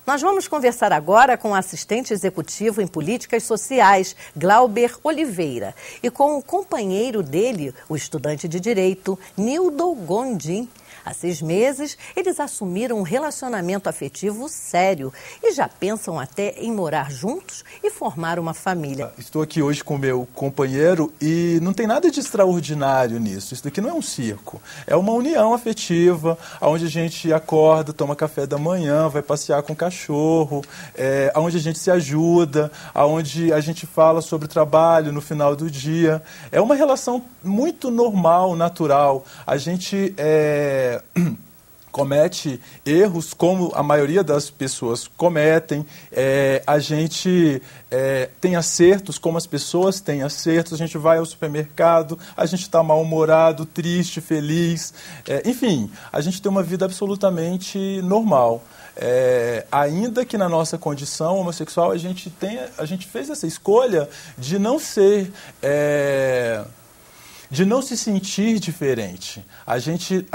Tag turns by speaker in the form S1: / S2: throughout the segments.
S1: Nós vamos conversar agora com o assistente executivo em políticas sociais, Glauber Oliveira, e com o companheiro dele, o estudante de Direito, Nildo Gondim. Há 6 meses, eles assumiram um relacionamento afetivo sério e já pensam até em morar juntos e formar uma família.
S2: Estou aqui hoje com o meu companheiro e não tem nada de extraordinário nisso. Isso daqui não é um circo. É uma união afetiva, onde a gente acorda, toma café da manhã, vai passear com o cachorro, onde a gente se ajuda, onde a gente fala sobre o trabalho no final do dia. É uma relação muito normal, natural. A gente comete erros como a maioria das pessoas cometem, a gente tem acertos como as pessoas têm acertos, a gente vai ao supermercado, a gente está mal-humorado, triste, feliz, enfim, a gente tem uma vida absolutamente normal. Ainda que na nossa condição homossexual a gente fez essa escolha de não ser... de não se sentir diferente. A gente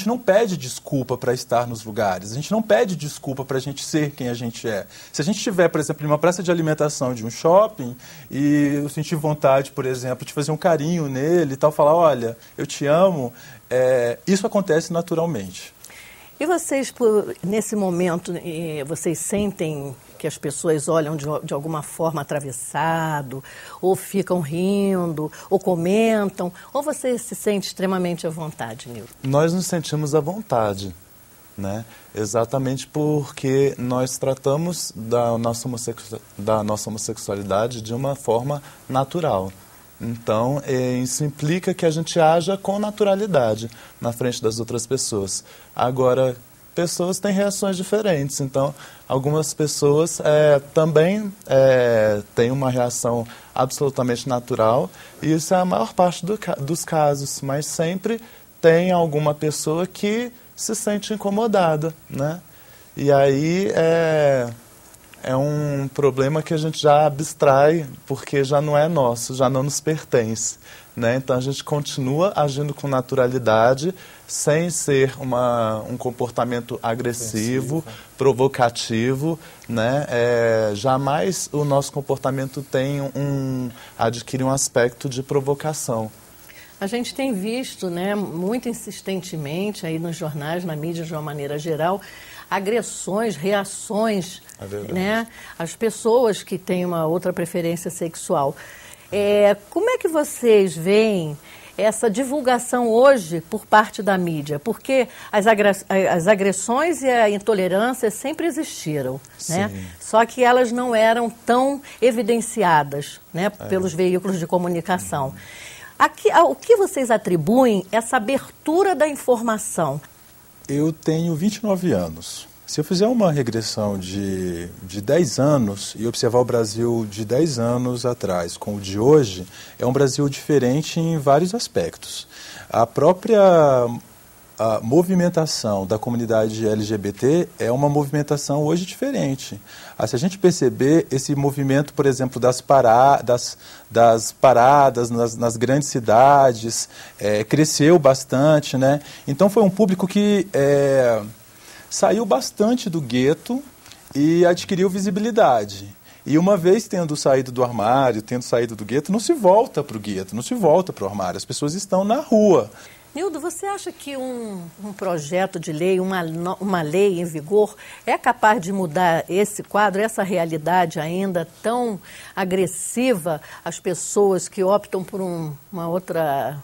S2: não pede desculpa para estar nos lugares, a gente não pede desculpa para a gente ser quem a gente é. Se a gente estiver, por exemplo, em uma praça de alimentação de um shopping e eu sentir vontade, por exemplo, de fazer um carinho nele e tal, falar, olha, eu te amo, isso acontece naturalmente.
S1: E vocês, nesse momento, vocês sentem que as pessoas olham de alguma forma atravessado, ou ficam rindo, ou comentam, ou você se sente extremamente à vontade, Nildo?
S3: Nós nos sentimos à vontade, né? Exatamente porque nós tratamos da nossa homossexualidade de uma forma natural. Então, isso implica que a gente haja com naturalidade na frente das outras pessoas. Agora, pessoas têm reações diferentes, então algumas pessoas também têm uma reação absolutamente natural, e isso é a maior parte dos casos, mas sempre tem alguma pessoa que se sente incomodada, né? E aí é um problema que a gente já abstrai, porque já não é nosso, já não nos pertence, né? Então a gente continua agindo com naturalidade, sem ser um comportamento agressivo, provocativo, né? Jamais o nosso comportamento adquire um aspecto de provocação.
S1: A gente tem visto, né, muito insistentemente aí nos jornais, na mídia de uma maneira geral, agressões, reações, né, às pessoas que têm uma outra preferência sexual. Como é que vocês veem essa divulgação hoje por parte da mídia? Porque as agressões e a intolerância sempre existiram, né? Só que elas não eram tão evidenciadas, né, pelos veículos de comunicação. O que vocês atribuem essa abertura da informação?
S2: Eu tenho 29 anos. Se eu fizer uma regressão de 10 anos e observar o Brasil de 10 anos atrás com o de hoje, é um Brasil diferente em vários aspectos. A própria movimentação da comunidade LGBT é uma movimentação hoje diferente. Se a gente perceber esse movimento, por exemplo, das paradas nas grandes cidades, cresceu bastante, né? Então foi um público que saiu bastante do gueto e adquiriu visibilidade. E uma vez tendo saído do armário, tendo saído do gueto, não se volta para o gueto, não se volta para o armário. As pessoas estão na rua.
S1: Nildo, você acha que um projeto de lei, uma lei em vigor, é capaz de mudar esse quadro, essa realidade ainda tão agressiva às pessoas que optam por uma outra...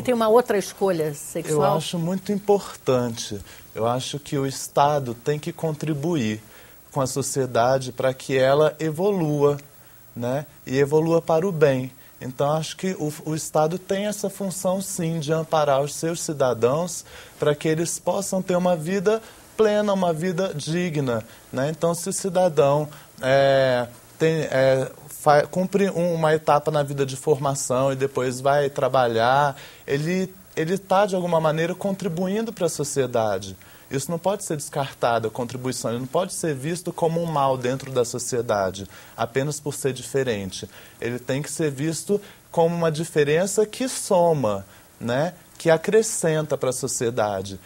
S1: tem uma outra escolha sexual?
S3: Eu acho muito importante. Eu acho que o Estado tem que contribuir com a sociedade para que ela evolua, né? E evolua para o bem. Então, acho que o Estado tem essa função, sim, de amparar os seus cidadãos para que eles possam ter uma vida plena, uma vida digna, né? Então, se o cidadão cumpre uma etapa na vida de formação e depois vai trabalhar, ele está, de alguma maneira, contribuindo para a sociedade. Isso não pode ser descartado, a contribuição, ele não pode ser visto como um mal dentro da sociedade, apenas por ser diferente. Ele tem que ser visto como uma diferença que soma, né? que acrescenta para a sociedade.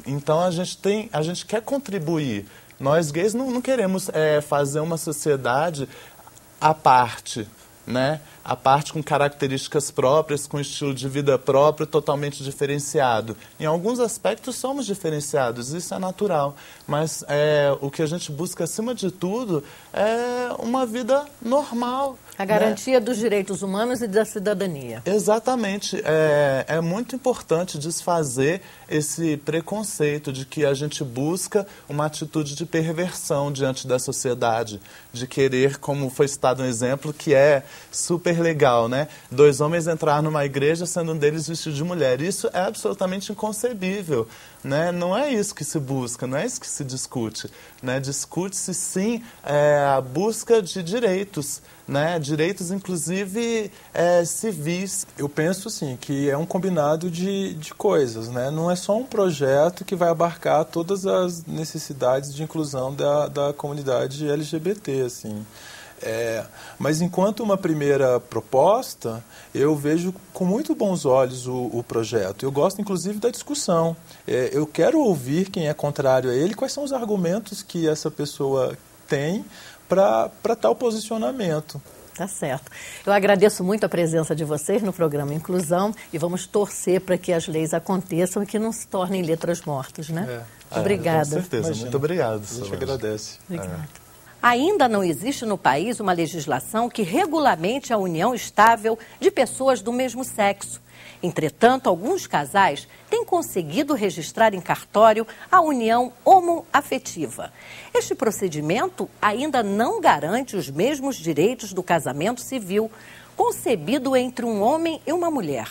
S3: Então a gente quer contribuir. Nós gays não queremos fazer uma sociedade à parte, né? A parte com características próprias, com estilo de vida próprio, totalmente diferenciado. Em alguns aspectos somos diferenciados, isso é natural. Mas o que a gente busca, acima de tudo, é uma vida normal.
S1: A garantia dos direitos humanos e da cidadania.
S3: Exatamente. É muito importante desfazer esse preconceito de que a gente busca uma atitude de perversão diante da sociedade, de querer, como foi citado um exemplo, que é super legal, né? 2 homens entrar numa igreja, sendo um deles vestido de mulher. Isso é absolutamente inconcebível, né? Não é isso que se busca, não é isso que se discute, né? Discute-se, sim, a busca de direitos, né? Direitos, inclusive, civis.
S2: Eu penso, assim, que é um combinado de coisas, né? Não é só um projeto que vai abarcar todas as necessidades de inclusão da comunidade LGBT, assim. Mas enquanto uma primeira proposta, eu vejo com muito bons olhos o projeto. Eu gosto, inclusive, da discussão. Eu quero ouvir quem é contrário a ele, quais são os argumentos que essa pessoa tem para tal posicionamento.
S1: Tá certo. Eu agradeço muito a presença de vocês no programa Inclusão e vamos torcer para que as leis aconteçam e que não se tornem letras mortas, né? Obrigada.
S3: Com certeza.
S2: Imagina.
S3: Muito obrigado.
S2: A gente agradece.
S1: Obrigada. Ainda não existe no país uma legislação que regulamente a união estável de pessoas do mesmo sexo. Entretanto, alguns casais têm conseguido registrar em cartório a união homoafetiva. Este procedimento ainda não garante os mesmos direitos do casamento civil, concebido entre um homem e uma mulher.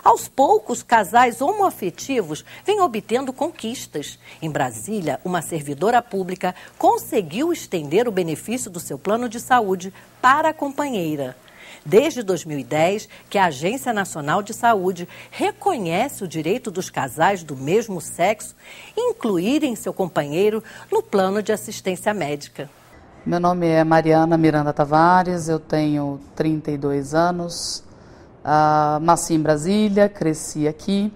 S1: Aos poucos, casais homoafetivos vêm obtendo conquistas. Em Brasília, uma servidora pública conseguiu estender o benefício do seu plano de saúde para a companheira. Desde 2010, que a Agência Nacional de Saúde reconhece o direito dos casais do mesmo sexo incluírem seu companheiro no plano de assistência médica.
S4: Meu nome é Mariana Miranda Tavares, eu tenho 32 anos. Nasci em Brasília, cresci aqui,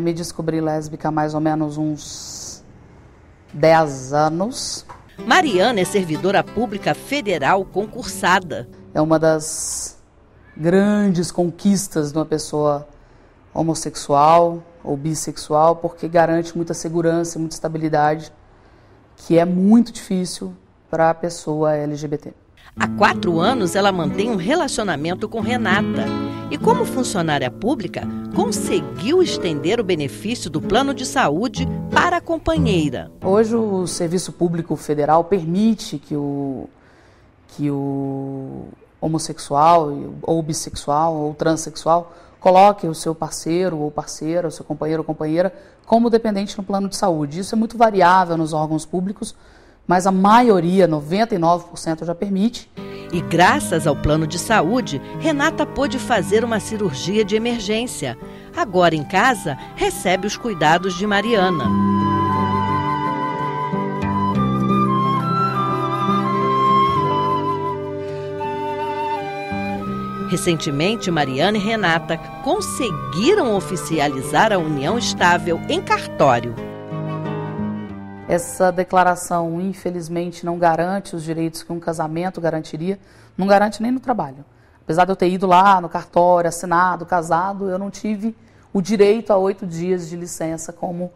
S4: me descobri lésbica há mais ou menos uns 10 anos.
S1: Mariana é servidora pública federal concursada.
S4: É uma das grandes conquistas de uma pessoa homossexual ou bissexual, porque garante muita segurança e muita estabilidade, que é muito difícil para a pessoa LGBT.
S1: Há 4 anos, ela mantém um relacionamento com Renata e, como funcionária pública, conseguiu estender o benefício do plano de saúde para a companheira.
S4: Hoje, o Serviço Público Federal permite que o homossexual, ou bissexual, ou transexual, coloque o seu parceiro ou parceira, o seu companheiro ou companheira, como dependente no plano de saúde. Isso é muito variável nos órgãos públicos, mas a maioria, 99%, já permite.
S1: E graças ao plano de saúde, Renata pôde fazer uma cirurgia de emergência. Agora, em casa, recebe os cuidados de Mariana. Recentemente, Mariana e Renata conseguiram oficializar a união estável em cartório.
S4: Essa declaração, infelizmente, não garante os direitos que um casamento garantiria, não garante nem no trabalho. Apesar de eu ter ido lá no cartório, assinado, casado, eu não tive o direito a 8 dias de licença, como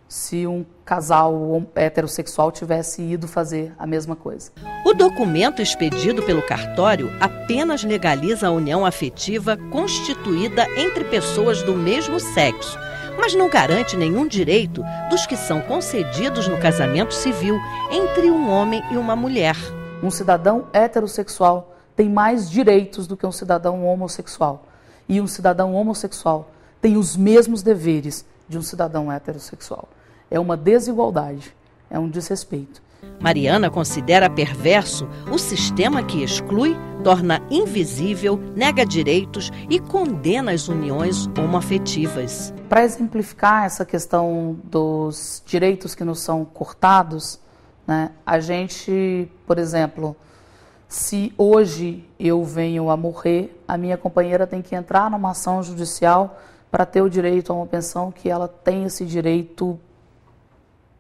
S4: se um casal heterossexual tivesse ido fazer a mesma coisa.
S1: O documento expedido pelo cartório apenas legaliza a união afetiva constituída entre pessoas do mesmo sexo, mas não garante nenhum direito dos que são concedidos no casamento civil entre um homem e uma mulher.
S4: Um cidadão heterossexual tem mais direitos do que um cidadão homossexual. E um cidadão homossexual tem os mesmos deveres de um cidadão heterossexual. É uma desigualdade, é um desrespeito.
S1: Mariana considera perverso o sistema que exclui, torna invisível, nega direitos e condena as uniões homoafetivas.
S4: Para exemplificar essa questão dos direitos que nos são cortados, né, a gente, por exemplo, Se hoje eu venho a morrer, a minha companheira tem que entrar numa ação judicial para ter o direito a uma pensão, que ela tem esse direito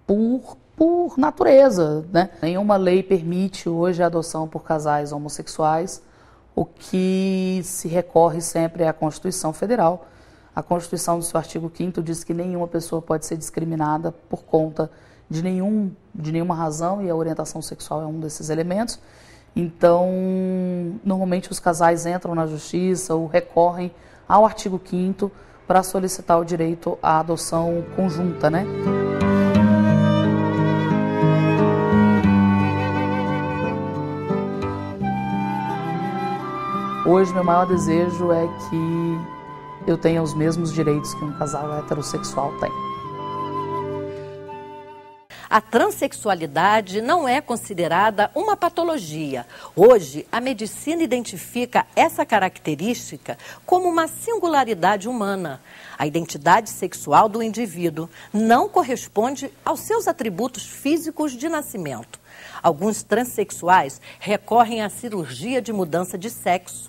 S4: por natureza, né? Nenhuma lei permite hoje a adoção por casais homossexuais. O que se recorre sempre é a Constituição Federal. A Constituição, no seu artigo 5º, diz que nenhuma pessoa pode ser discriminada por conta de nenhuma razão, e a orientação sexual é um desses elementos. Então, normalmente os casais entram na justiça ou recorrem ao artigo 5º para solicitar o direito à adoção conjunta, né? Hoje, meu maior desejo é que eu tenha os mesmos direitos que um casal heterossexual tem.
S1: A transexualidade não é considerada uma patologia. Hoje, a medicina identifica essa característica como uma singularidade humana. A identidade sexual do indivíduo não corresponde aos seus atributos físicos de nascimento. Alguns transexuais recorrem à cirurgia de mudança de sexo.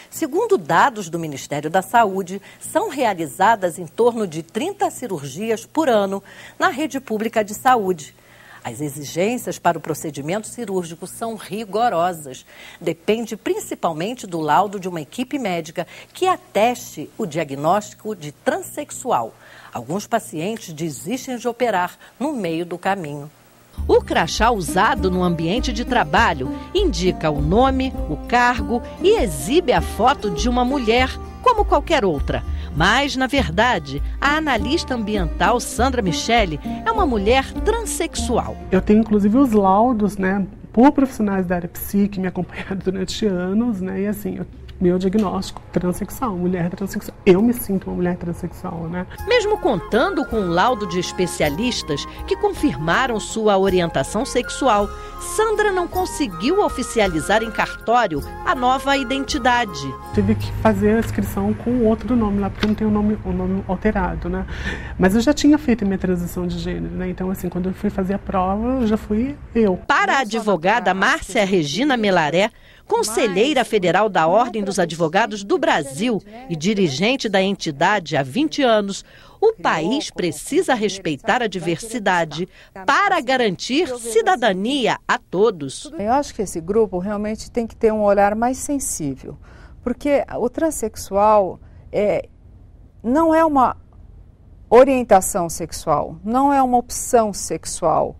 S1: Segundo dados do Ministério da Saúde, são realizadas em torno de 30 cirurgias por ano na rede pública de saúde. As exigências para o procedimento cirúrgico são rigorosas. Depende principalmente do laudo de uma equipe médica que ateste o diagnóstico de transexual. Alguns pacientes desistem de operar no meio do caminho. O crachá usado no ambiente de trabalho indica o nome, o cargo e exibe a foto de uma mulher, como qualquer outra. Mas, na verdade, a analista ambiental Sandra Michele é uma mulher transexual.
S5: Eu tenho, inclusive, os laudos, né, por profissionais da área psique, me acompanharam durante anos, né, e assim, meu diagnóstico, transexual, mulher transexual. Eu me sinto uma mulher transexual, né?
S1: Mesmo contando com um laudo de especialistas que confirmaram sua orientação sexual, Sandra não conseguiu oficializar em cartório a nova identidade.
S5: Tive que fazer a inscrição com outro nome lá, porque não tem o nome alterado, né? Mas eu já tinha feito a minha transição de gênero, né? Então, assim, quando eu fui fazer a prova, eu já fui eu.
S1: Para a advogada Márcia Regina Melaré, conselheira federal da Ordem dos Advogados do Brasil e dirigente da entidade há 20 anos, o país precisa respeitar a diversidade para garantir cidadania a todos.
S6: Eu acho que esse grupo realmente tem que ter um olhar mais sensível, porque o transexual não é uma orientação sexual, não é uma opção sexual,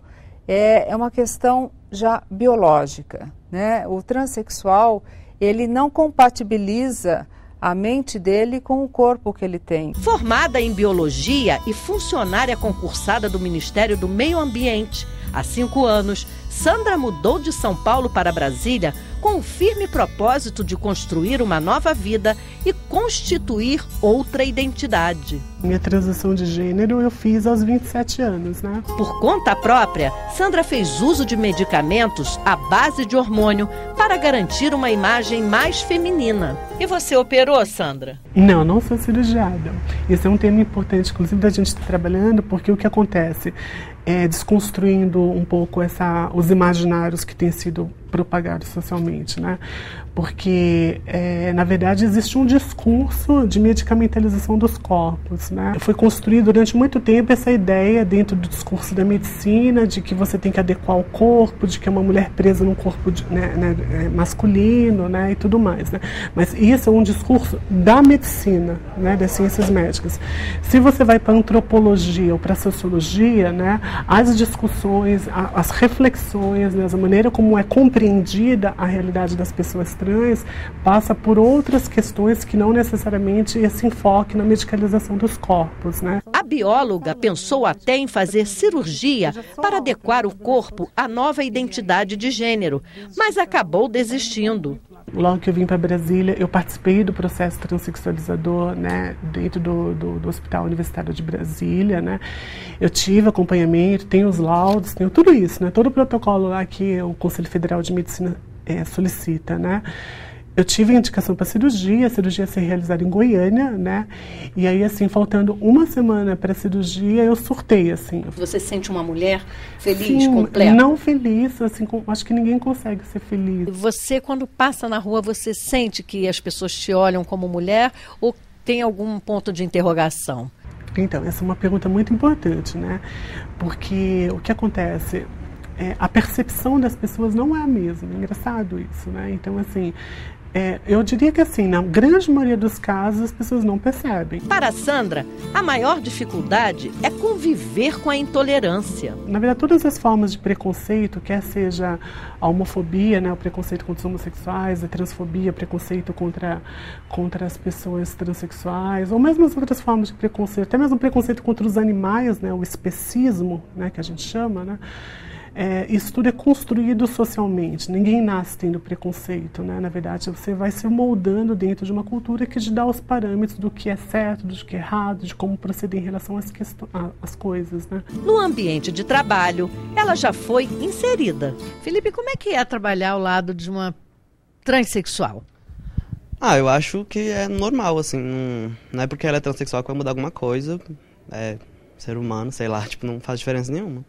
S6: é uma questão já biológica, né? O transexual, ele não compatibiliza a mente dele com o corpo que ele tem.
S1: Formada em biologia e funcionária concursada do Ministério do Meio Ambiente, há 5 anos, Sandra mudou de São Paulo para Brasília com o firme propósito de construir uma nova vida e constituir outra identidade.
S5: Minha transição de gênero eu fiz aos 27 anos, né?
S1: Por conta própria, Sandra fez uso de medicamentos à base de hormônio para garantir uma imagem mais feminina. E você operou, Sandra?
S5: Não sou cirurgiada. Esse é um tema importante, inclusive, da gente estar trabalhando, porque o que acontece é desconstruindo um pouco os imaginários que têm sido propagados socialmente, né? Porque, na verdade, existe um discurso de medicamentalização dos corpos, né? Foi construído durante muito tempo essa ideia dentro do discurso da medicina de que você tem que adequar o corpo, de que é uma mulher presa num corpo masculino, né? E tudo mais, né? Mas isso é um discurso da medicina, né? Das ciências médicas. Se você vai para a antropologia ou para a sociologia, né? As discussões, as reflexões, né? A maneira como é compreendida a realidade das pessoas trans passa por outras questões que não necessariamente esse enfoque na medicalização dos corpos, né?
S1: A bióloga pensou até em fazer cirurgia para adequar o corpo à nova identidade de gênero, mas acabou desistindo.
S5: Logo que eu vim para Brasília, eu participei do processo transexualizador, né, dentro do Hospital Universitário de Brasília, né? Eu tive acompanhamento, tenho os laudos, tenho tudo isso, né? Todo o protocolo lá que o Conselho Federal de Medicina solicita, né? Eu tive indicação para cirurgia, a cirurgia ia ser realizada em Goiânia, né? E aí, assim, faltando uma semana para a cirurgia, eu surtei, assim.
S1: Você se sente uma mulher feliz,
S5: Sim,
S1: completa?
S5: Não feliz, assim, acho que ninguém consegue ser feliz.
S1: Você, quando passa na rua, você sente que as pessoas te olham como mulher ou tem algum ponto de interrogação?
S5: Então, essa é uma pergunta muito importante, né? Porque o que acontece... a percepção das pessoas não é a mesma, é engraçado isso, né? Então, assim, eu diria que, assim, na grande maioria dos casos, as pessoas não percebem.
S1: Para a Sandra, a maior dificuldade é conviver com a intolerância.
S5: Na verdade, todas as formas de preconceito, quer seja a homofobia, né, o preconceito contra os homossexuais, a transfobia, preconceito contra as pessoas transexuais, ou mesmo as outras formas de preconceito, até mesmo o preconceito contra os animais, né, o especismo, né, que a gente chama, né? Isso tudo é construído socialmente, ninguém nasce tendo preconceito, né? Na verdade, você vai se moldando dentro de uma cultura que te dá os parâmetros do que é certo, do que é errado, de como proceder em relação às coisas, né?
S1: No ambiente de trabalho, ela já foi inserida. Felipe, como é que é trabalhar ao lado de uma transexual?
S7: Eu acho que é normal, assim, não é porque ela é transexual que vai mudar alguma coisa, é ser humano, sei lá, tipo, não faz diferença nenhuma.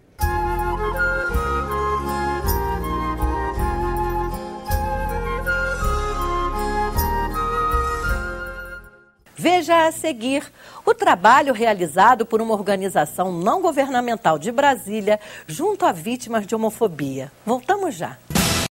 S1: Veja a seguir o trabalho realizado por uma organização não governamental de Brasília junto a vítimas de homofobia. Voltamos já.